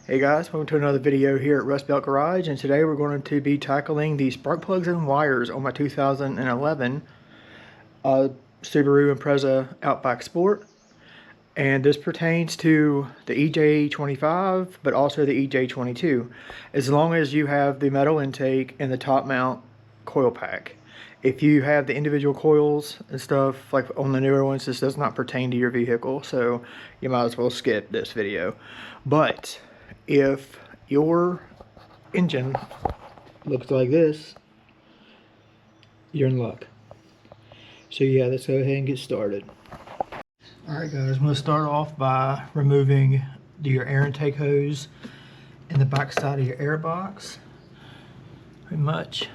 Hey guys, welcome to another video here at Rust Belt Garage, and today we're going to be tackling the spark plugs and wires on my 2011 Subaru Impreza Outback Sport. And this pertains to the EJ25, but also the EJ22, as long as you have the metal intake and the top mount coil pack. If you have the individual coils and stuff, like on the newer ones, this does not pertain to your vehicle, so you might as well skip this video. But if your engine looks like this, you're in luck. So yeah, let's go ahead and get started. Alright guys, I'm going to start off by removing your air intake hose and the back side of your air box. Pretty much.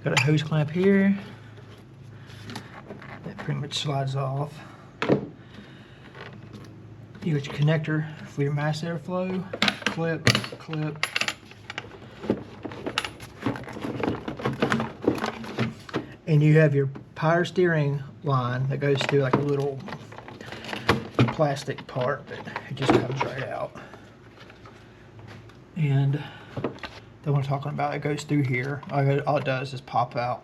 Got a hose clamp here. That pretty much slides off. You got your connector for your mass airflow. Clip, clip. And you have your power steering line that goes through like a little plastic part, but it just comes right out. And the one I'm talking about, it goes through here. All it does is pop out.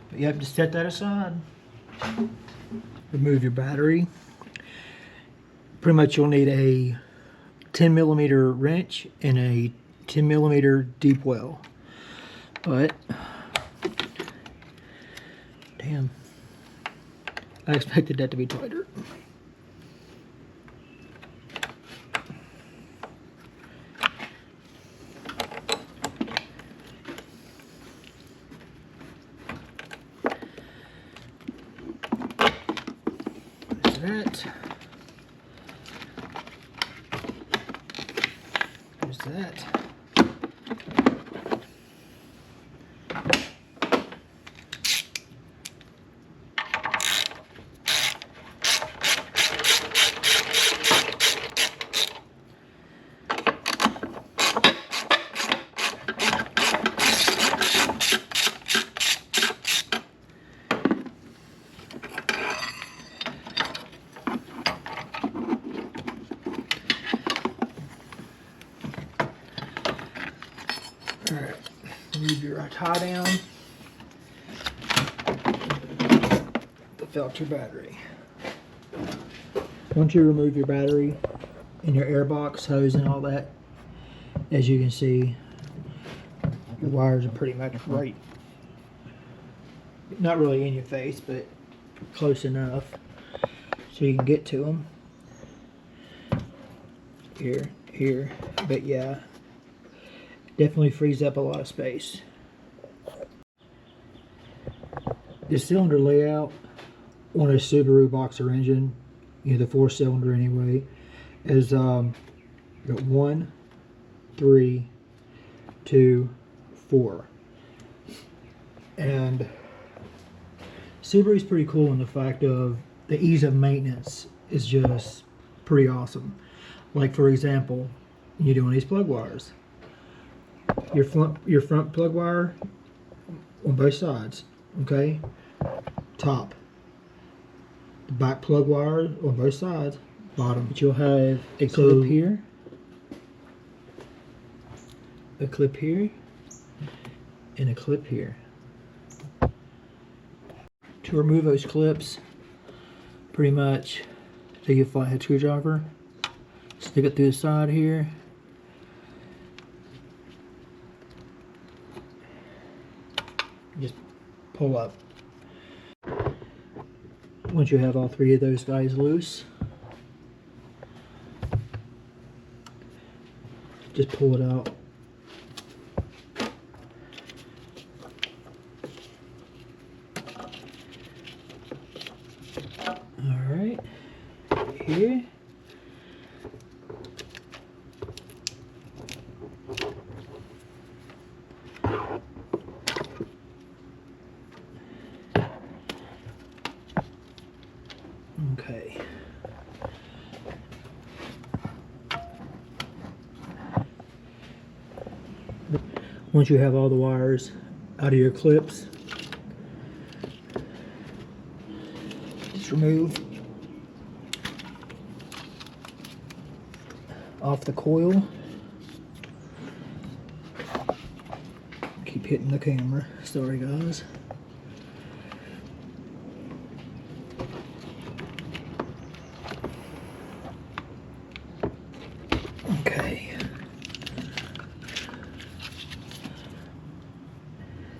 But you have to set that aside. Remove your battery. Pretty much you'll need a 10mm wrench and a 10mm deep well. But damn, I expected that to be tighter. There's that. There's that. Alright, remove your tie down the filter battery. Once you remove your battery and your air box hose and all that, as you can see, your wires are pretty much right, not really in your face, but close enough so you can get to them. Here, but yeah, definitely frees up a lot of space. The cylinder layout on a Subaru boxer engine, you know, the 4-cylinder anyway, is got 1, 3, 2, 4. And Subaru's pretty cool in the fact of the ease of maintenance is just pretty awesome. Like for example, you're doing these plug wires. Your front plug wire on both sides, okay? Top. The back plug wire on both sides, bottom. But you'll have a clip here, a clip here, and a clip here. To remove those clips, pretty much take a flathead screwdriver, stick it through the side here. Just pull up. Once you have all 3 of those guys loose, just pull it out. Alright, here. Okay. Once you have all the wires out of your clips, just remove off the coil. Keep hitting the camera. Sorry, guys. Okay.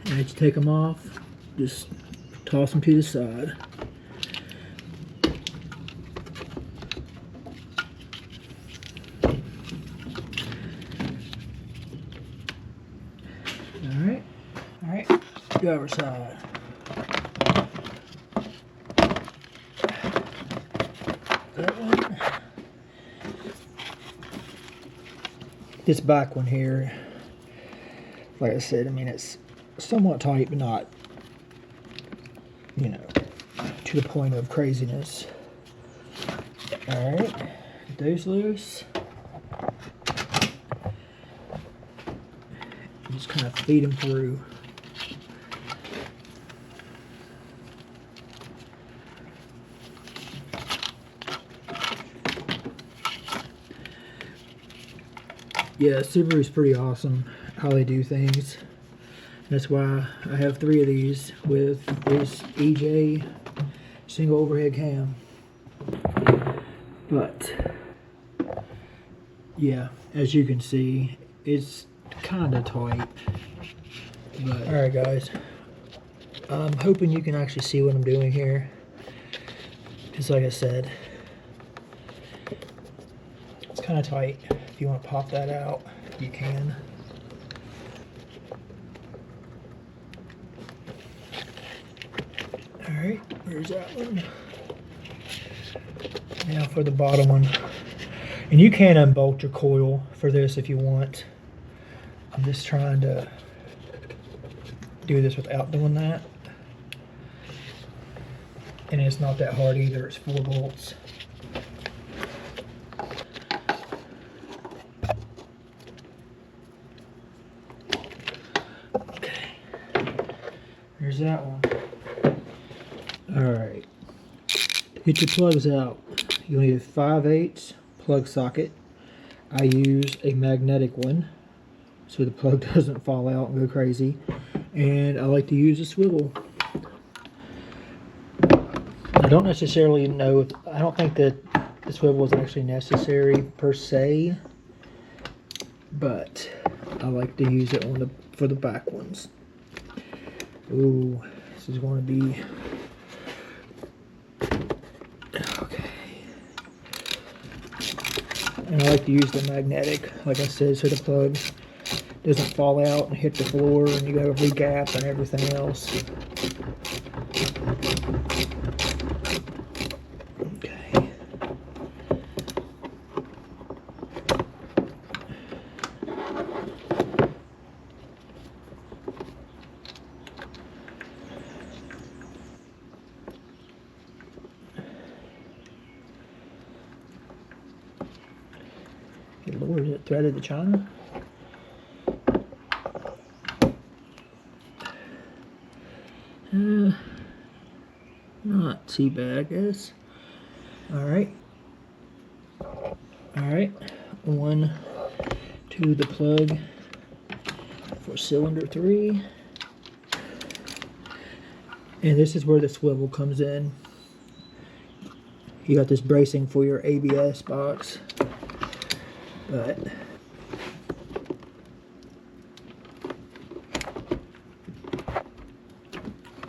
And as you take them off, just toss them to the side. Alright, driver side. That one. This back one here, like I said, I mean, it's somewhat tight, but not, you know, to the point of craziness. Alright, get those loose. Just kind of feed them through. Yeah, Subaru's pretty awesome how they do things. That's why I have 3 of these with this EJ single overhead cam. But yeah, as you can see, it's kind of tight. But alright guys, I'm hoping you can actually see what I'm doing here. Just like I said, it's kind of tight. If you want to pop that out, you can. Alright, where's that one? Now for the bottom one. And you can unbolt your coil for this if you want. I'm just trying to do this without doing that. And it's not that hard either, it's 4 bolts. Okay, here's that one. Alright, to get your plugs out, you'll need a 5/8 plug socket. I use a magnetic one so the plug doesn't fall out and go crazy. And I like to use a swivel. I don't necessarily know, I don't think that the swivel is actually necessary per se, but I like to use it on for the back ones. Ooh, this is going to be okay. And I like to use the magnetic, like I said, so the plug doesn't fall out and hit the floor and you gotta re-gap and everything else. Okay. Good Lord, is it threaded to China? Not too bad, I guess. Alright. Alright. One to the plug for cylinder 3. And this is where the swivel comes in. You got this bracing for your ABS box. But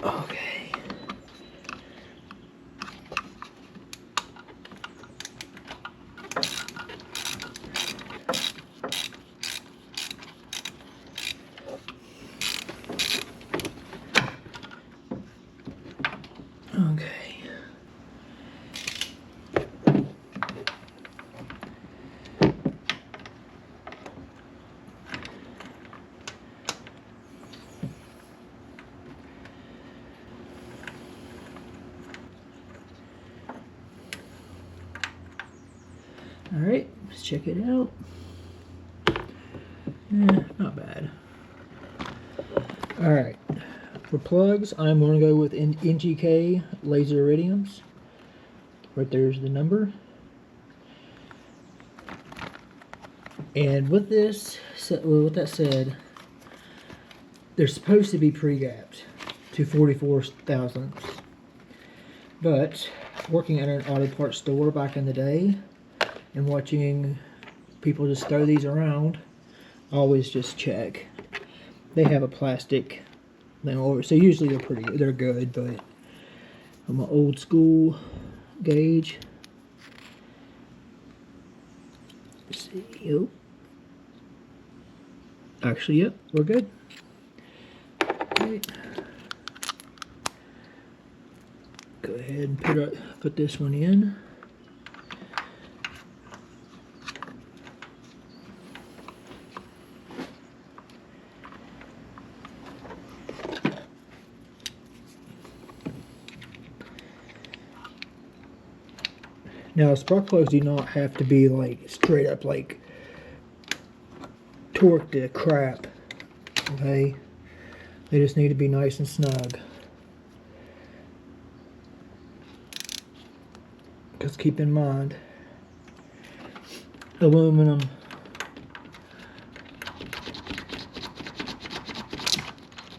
okay. Okay. Alright, let's check it out. Not bad. Alright, for plugs, I'm going to go with NGK laser iridiums. Right there's the number. And with this, well, with that said, they're supposed to be pre-gapped to 44 thousandths. But working at an auto parts store back in the day and watching people just throw these around, I always just check. They have a plastic thing over, so usually they're good, but I'm an old school gauge. Let's see. Yep. Actually, yep, we're good. Okay. Go ahead and put this one in. Now, spark plugs do not have to be like straight up like torqued to crap. Okay, they just need to be nice and snug. Because keep in mind, aluminum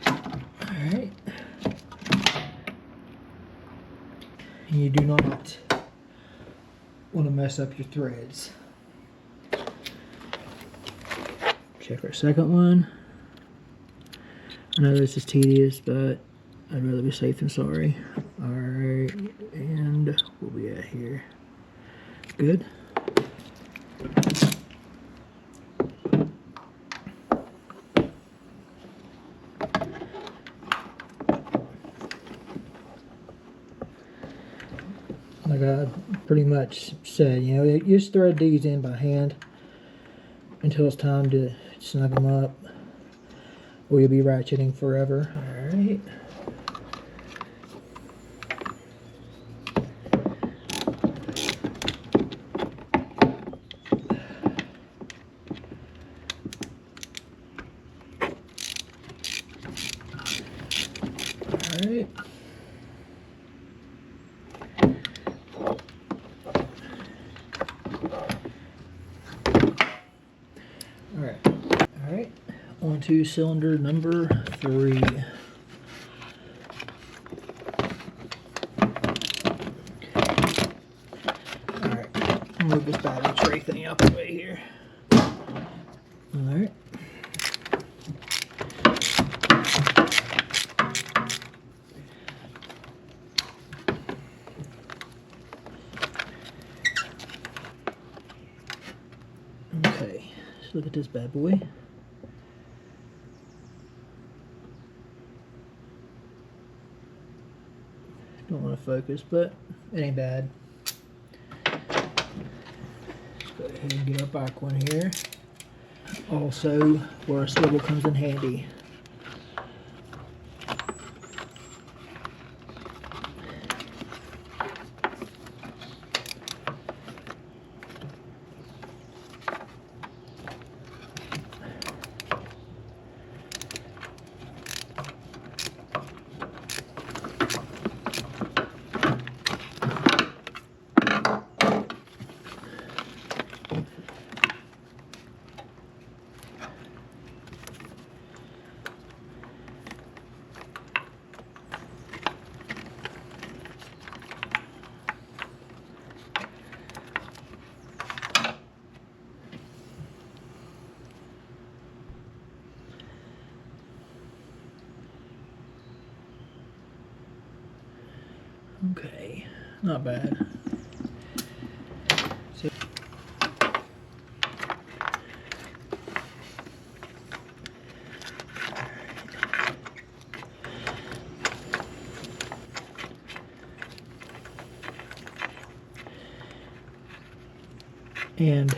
alright, and you do not want to mess up your threads. Check our second one. I know this is tedious, but I'd rather be safe than sorry. Alright, and what we at here? Good. Like I pretty much said, you know, you just thread these in by hand until it's time to snug them up, or you'll be ratcheting forever. Alright. Alright. Alright. On to cylinder number 3. Alright. Move this battery tray thing out the way here. Alright. Okay, let's look at this bad boy. Don't want to focus, but it ain't bad. Let's go ahead and get our back one here. Also, where a swivel comes in handy. Okay, not bad. So, and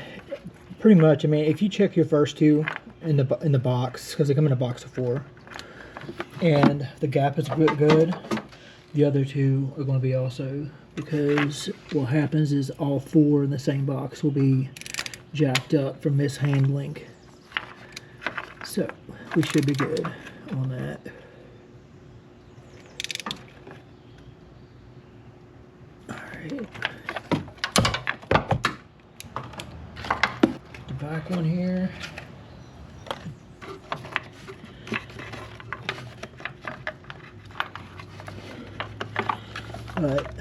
pretty much, I mean, if you check your first two in the box, because they come in a box of 4, and the gap is good, the other two are going to be also, because what happens is all 4 in the same box will be jacked up from mishandling. So we should be good on that. Alright. The back one here. But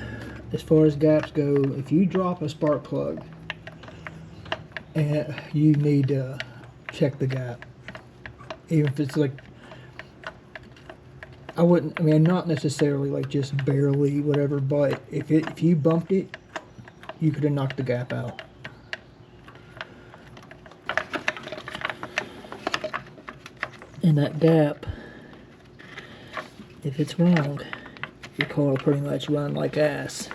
as far as gaps go, if you drop a spark plug, and you need to check the gap, even if it's like, I mean, not necessarily like just barely, whatever, but if you bumped it, you could have knocked the gap out. And that gap, if it's wrong, your car will pretty much run like ass.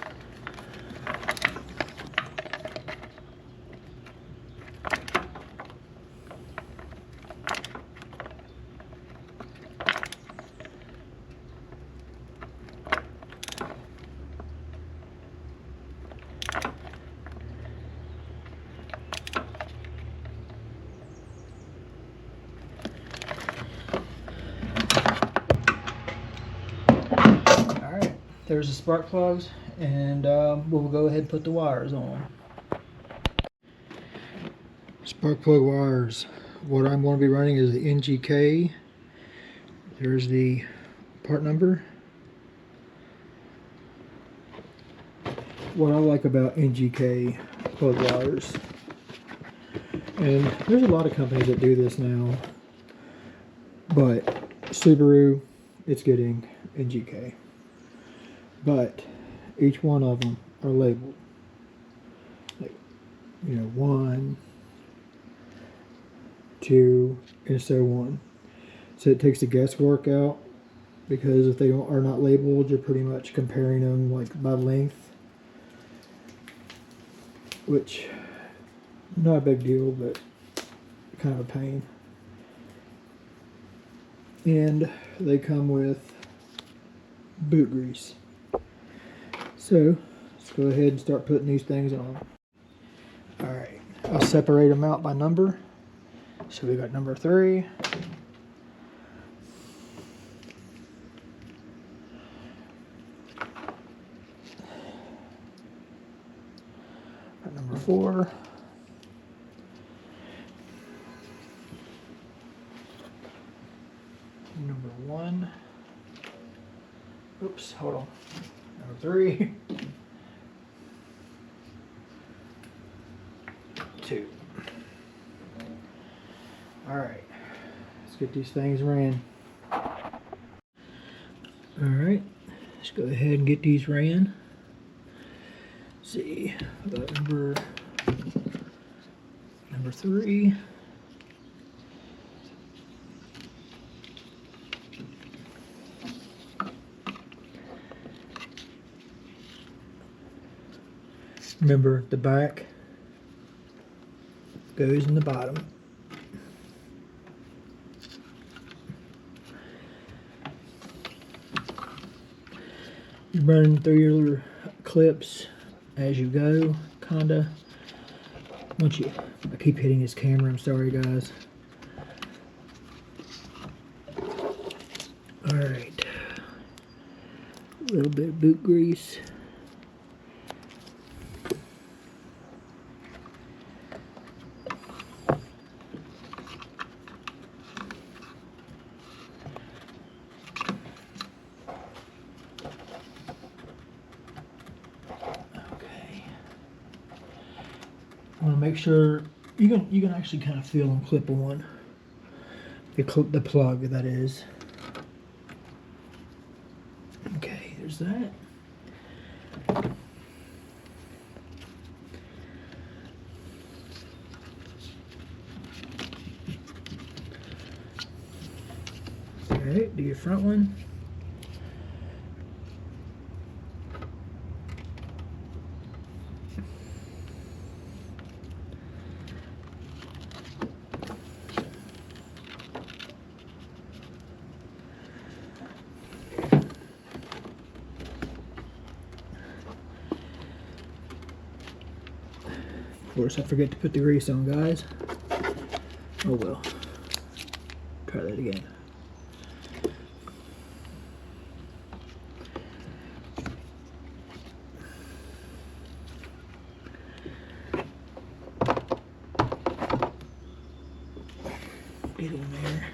There's the spark plugs, and we'll go ahead and put the wires on. Spark plug wires. What I'm going to be running is the NGK. There's the part number. What I like about NGK plug wires, and there's a lot of companies that do this now, but Subaru, it's getting NGK. But each one of them are labeled, like, you know, 1, 2, and so on. So it takes the guesswork out, because if they are not labeled, you're pretty much comparing them like by length, which not a big deal, but kind of a pain. And they come with boot grease. So let's go ahead and start putting these things on. Alright, I'll separate them out by number. So we got number 3. Got number 4. Number 1. Oops, hold on. Number 3, 2. Alright, let's get these things ran. Alright, let's go ahead and get these ran. Let's see, about number 3. Remember, the back goes in the bottom. You run through your clips as you go, kinda. I keep hitting this camera, I'm sorry guys. Alright. A little bit of boot grease. I want to make sure you can actually kind of feel them clip on the plug, that is. Okay, there's that. Okay, do your front one. Of course, I forget to put the grease on, guys. Oh well. Try that again. Get in there.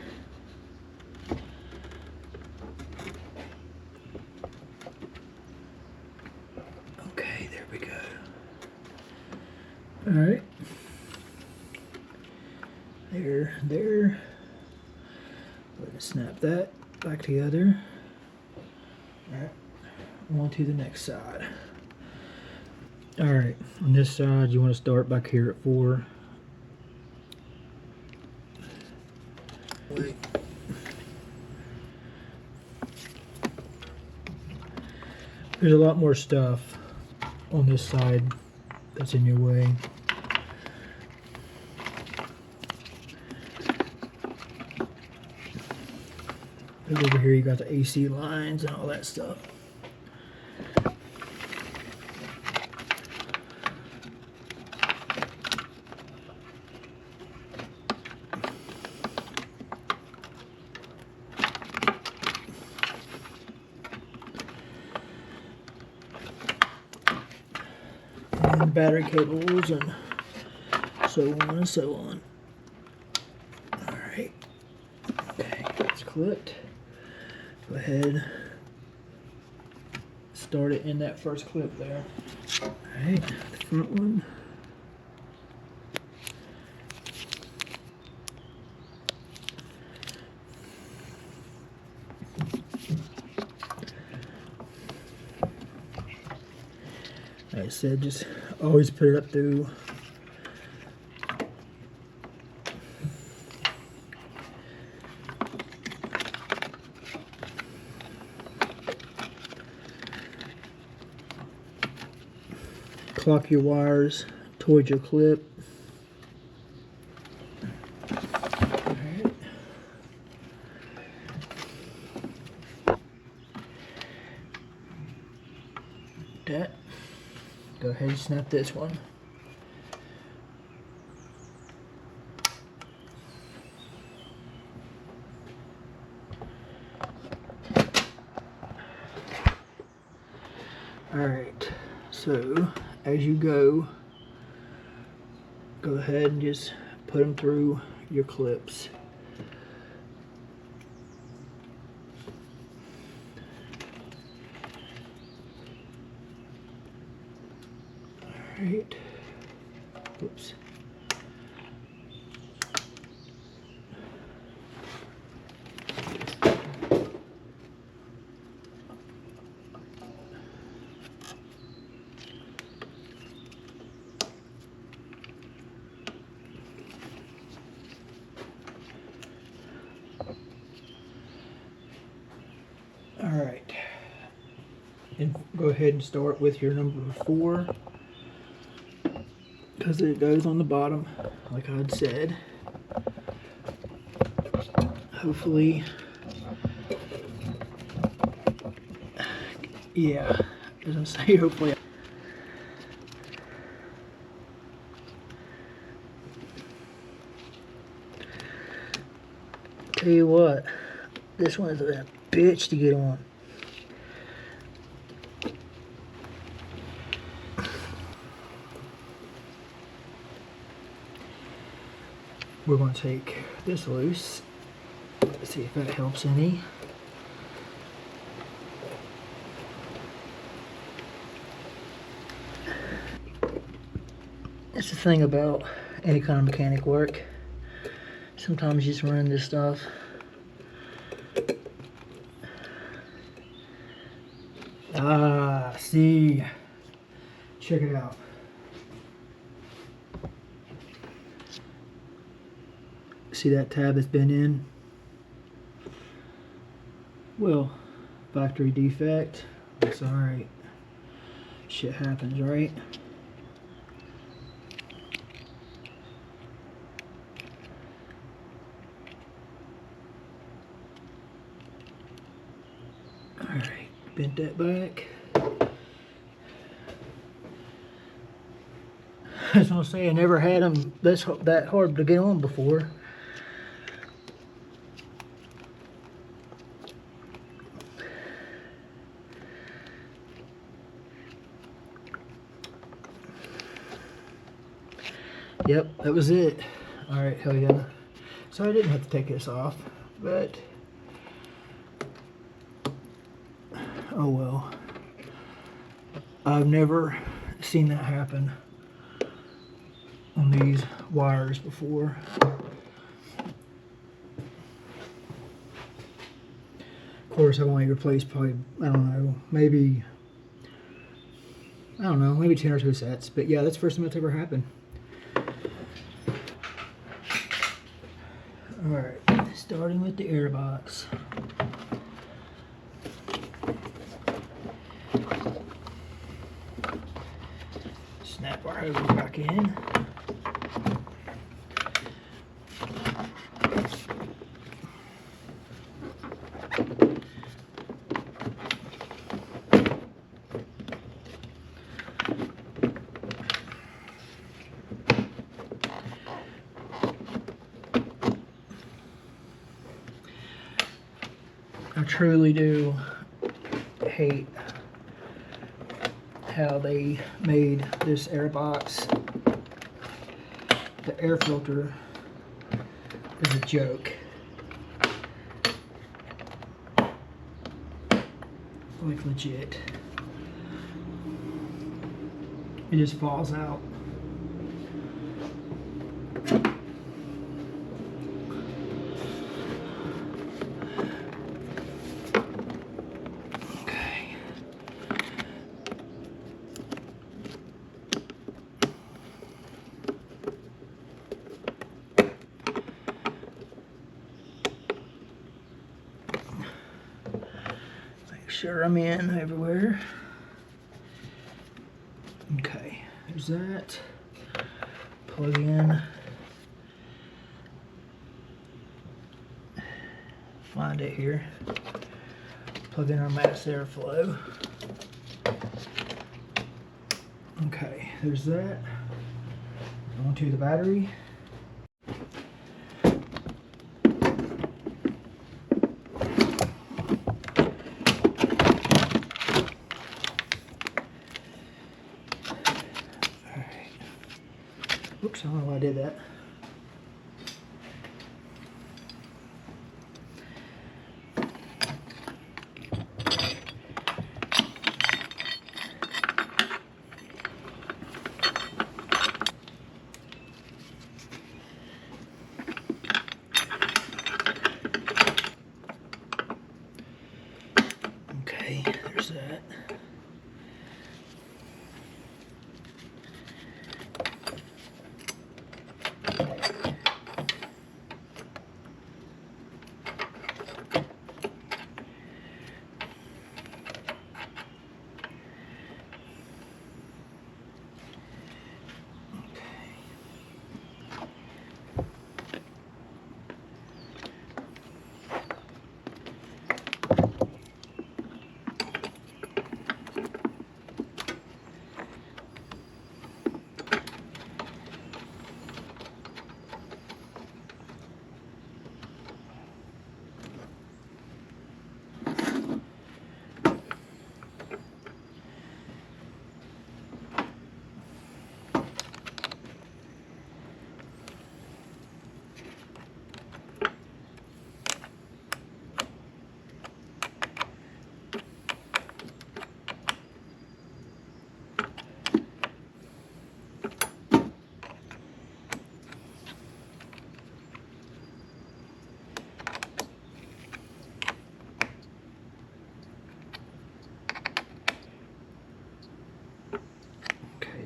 Okay, there we go. All right. There. Let's snap that back together. All right. On to the next side. All right, on this side, you want to start back here at 4. Wait. There's a lot more stuff on this side that's in your way. Over here, you got the AC lines and all that stuff. And battery cables and so on and so on. Alright. Okay, it's clipped. Go ahead. Start it in that first clip there. Alright, the front one. Like I said, just always put it up through clock your wires towards your clip. Alright. That. Go ahead and snap this one. Alright, so as you go ahead and just put them through your clips. Alright. Oops. Alright. And go ahead and start with your number 4. Because it goes on the bottom, like I had said. Hopefully, yeah, as I say, hopefully. Tell you what, this one is a bitch to get on. We're going to take this loose. Let's see if that helps any. That's the thing about any kind of mechanic work. Sometimes you just run this stuff. See. Check it out. See that tab that's been in? Well, factory defect. That's alright. Shit happens, right? Alright, bent that back. I was gonna say I never had them that hard to get on before. Yep, that was it. Alright, hell yeah. So I didn't have to take this off, but oh well. I've never seen that happen on these wires before. Of course, I've only replaced probably, I don't know, maybe 10 or 2 sets. But yeah, that's the first time that's ever happened. Alright, starting with the air box. Snap our hose back in. I truly do hate how they made this air box. The air filter is a joke. Like legit. It just falls out. Sure I'm in everywhere. Okay, there's that. Plug in. Find it here. Plug in our mass airflow. Okay, there's that. Onto the battery. Oops, I don't know why I did that. Okay, there's that.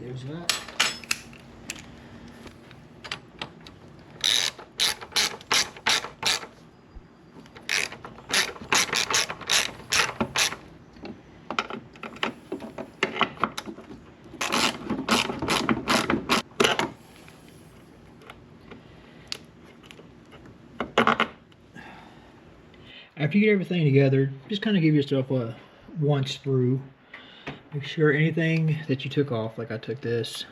There's that. After you get everything together, just kind of give yourself a one sprue. Make sure anything that you took off, like I took this,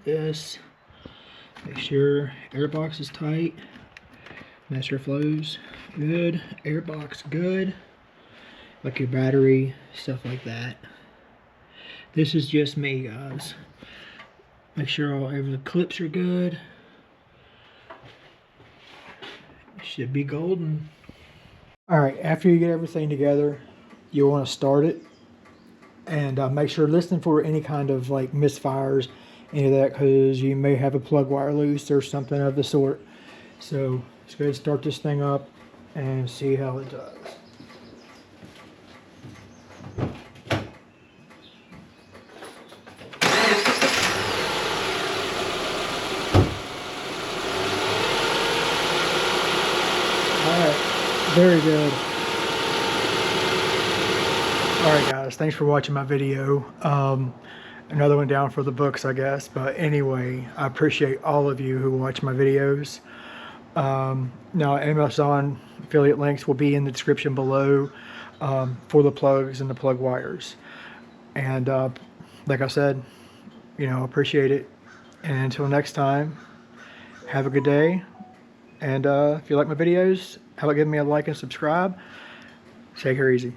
make sure air box is tight, master flows good, air box good, like your battery, stuff like that. This is just me, guys. Make sure all the clips are good. Should be golden. All right, after you get everything together, you want to start it, and make sure listen for any kind of like misfires, any of that, because you may have a plug wire loose or something of the sort. So let's go ahead and start this thing up and see how it does. Very good. Alright guys, thanks for watching my video. Another one down for the books, I guess. But anyway, I appreciate all of you who watch my videos. Now Amazon affiliate links will be in the description below for the plugs and the plug wires. And like I said, you know, appreciate it. And until next time, have a good day. And if you like my videos, how about giving me a like and subscribe? Take her easy.